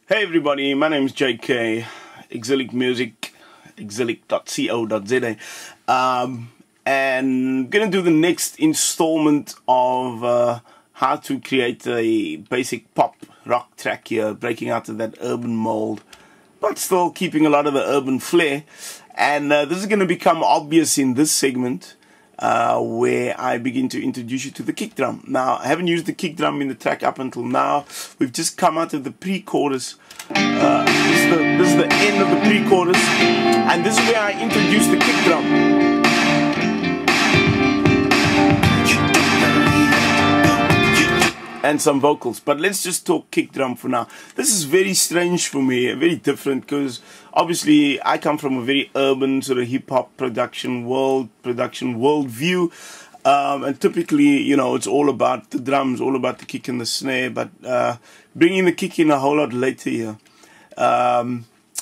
Hey everybody, my name is JK, Exilic Music, exilic.co.za, and I'm gonna do the next installment of how to create a basic pop rock track here, breaking out of that urban mold, but still keeping a lot of the urban flair. And this is gonna become obvious in this segment, where I begin to introduce you to the kick drum. Now, I haven't used the kick drum in the track up until now. We've just come out of the pre-chorus. This is the end of the pre-chorus, and this is where I introduce the kick drum. And some vocals, but let's just talk kick drum for now. This is very strange for me, very different, because obviously I come from a very urban sort of hip-hop production worldview, and typically, you know, it's all about the drums, all about the kick and the snare, but bringing the kick in a whole lot later here,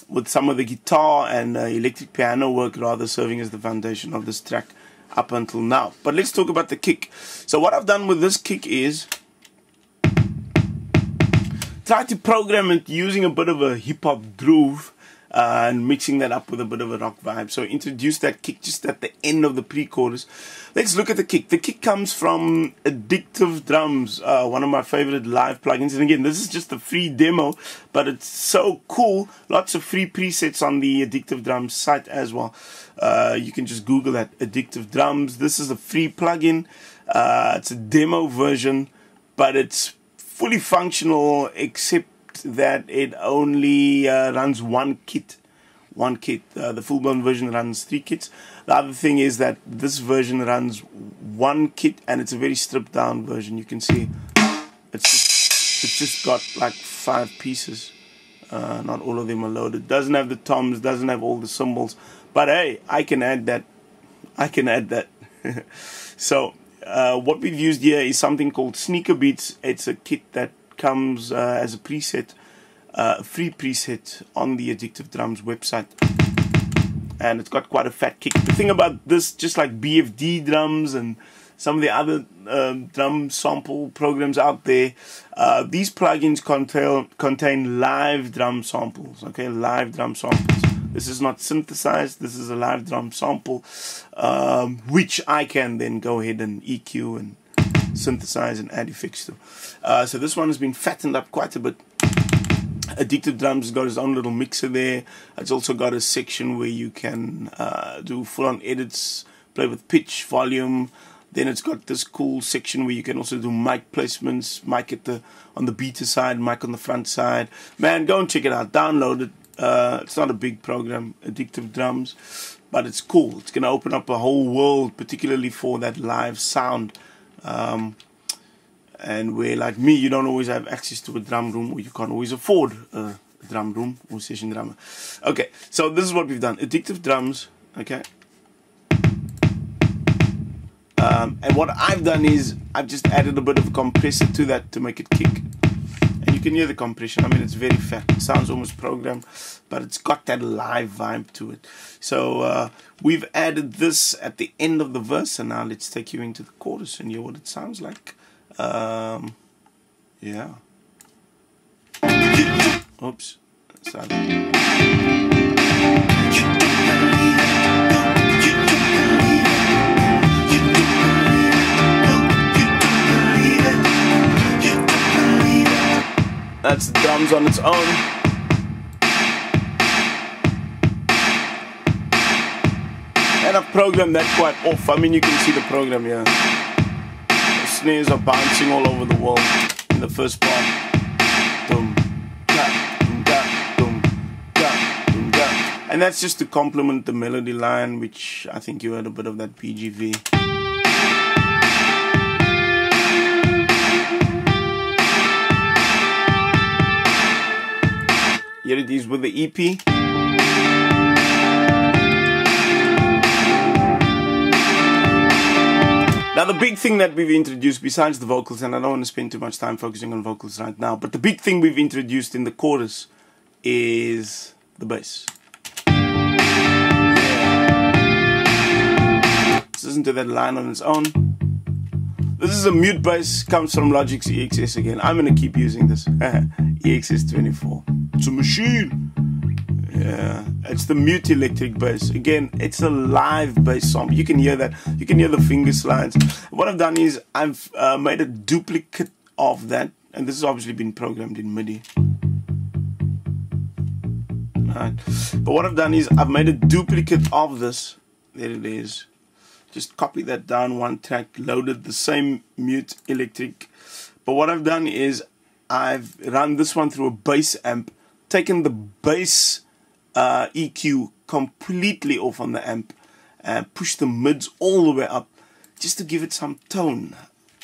with some of the guitar and electric piano work rather serving as the foundation of this track up until now. But let's talk about the kick. So what I've done with this kick is try to program it using a bit of a hip-hop groove and mixing that up with a bit of a rock vibe. So introduce that kick just at the end of the pre-chorus. Let's look at the kick. The kick comes from Addictive Drums, one of my favorite live plugins. And again, this is just a free demo, but it's so cool. Lots of free presets on the Addictive Drums site as well. You can just Google that, Addictive Drums. This is a free plugin. It's a demo version, but it's fully functional, except that it only runs one kit. The full-blown version runs 3 kits. The other thing is that this version runs 1 kit, and it's a very stripped-down version. You can see it's just got like 5 pieces. Not all of them are loaded. Doesn't have the toms, doesn't have all the cymbals. But hey, I can add that. So what we've used here is something called Sneaker Beats. It's a kit that comes as a preset, a free preset on the Addictive Drums website, and it's got quite a fat kick. The thing about this, just like BFD drums and some of the other drum sample programs out there, these plugins contain live drum samples. Okay, live drum samples. This is not synthesized, this is a live drum sample, which I can then go ahead and EQ and synthesize and add effects to. So this one has been fattened up quite a bit. Addictive Drums has got his own little mixer there. It's also got a section where you can do full-on edits, play with pitch, volume. Then it's got this cool section where you can also do mic placements, mic on the beta side, mic on the front side. Man, go and check it out, download it. It's not a big program, Addictive Drums, but it's cool. It's going to open up a whole world, particularly for that live sound. And where, like me, you don't always have access to a drum room, or you can't always afford a drum room or session drummer. Okay, so this is what we've done. Addictive Drums, okay. And what I've done is I've just added a bit of a compressor to that to make it kick. You can hear the compression. I mean, it's very fat. It sounds almost programmed, but it's got that live vibe to it. So we've added this at the end of the verse, and now let's take you into the chorus and hear what it sounds like. Yeah. Oops. That's the drums on its own. And I've programmed that quite off. I mean, you can see the program here. The snares are bouncing all over the world in the first part. Dum, da, dum, da, dum, da, dum, da. And that's just to complement the melody line, which I think you heard a bit of that PGV. Here it is with the EP. Now the big thing that we've introduced, besides the vocals, and I don't want to spend too much time focusing on vocals right now, but the big thing we've introduced in the chorus is the bass. Let's listen to that line on its own. This is a mute bass, comes from Logic's EXS again. I'm going to keep using this. EXS 24. It's a machine. Yeah, it's the mute electric bass. Again, it's a live bass song. You can hear that. You can hear the finger slides. What I've done is I've made a duplicate of that, and this has obviously been programmed in MIDI. Right. But what I've done is I've made a duplicate of this. There it is. Just copy that down one track, loaded the same mute electric. But what I've done is I've run this one through a bass amp, taken the bass EQ completely off on the amp, and pushed the mids all the way up just to give it some tone.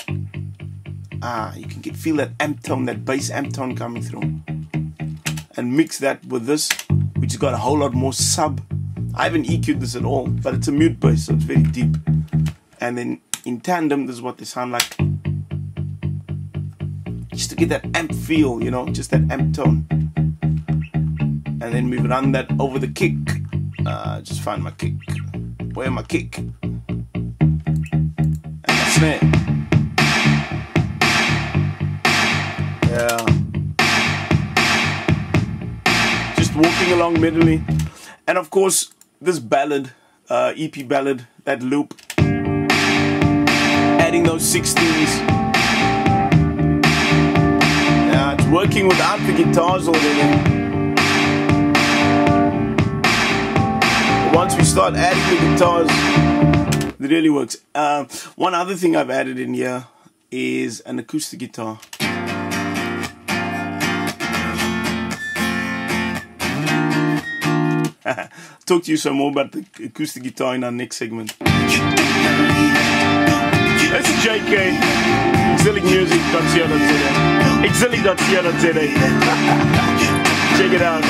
You can feel that amp tone, that bass amp tone coming through. And mix that with this, which has got a whole lot more sub. I haven't EQ'd this at all, but it's a mute bass, so it's very deep. And then in tandem, this is what they sound like. Just to get that amp feel, you know, just that amp tone. And then we run that over the kick. Just find my kick. Where my kick? And my snare. Yeah. Just walking along medley. And of course, this ballad, EP ballad, that loop, adding those 16s. Yeah, it's working without the guitars already. Once we start adding the guitars, it really works. One other thing I've added in here is an acoustic guitar. Talk to you some more about the acoustic guitar in our next segment. That's JK. Exilic.co.za. Exilic.co.za. Check it out.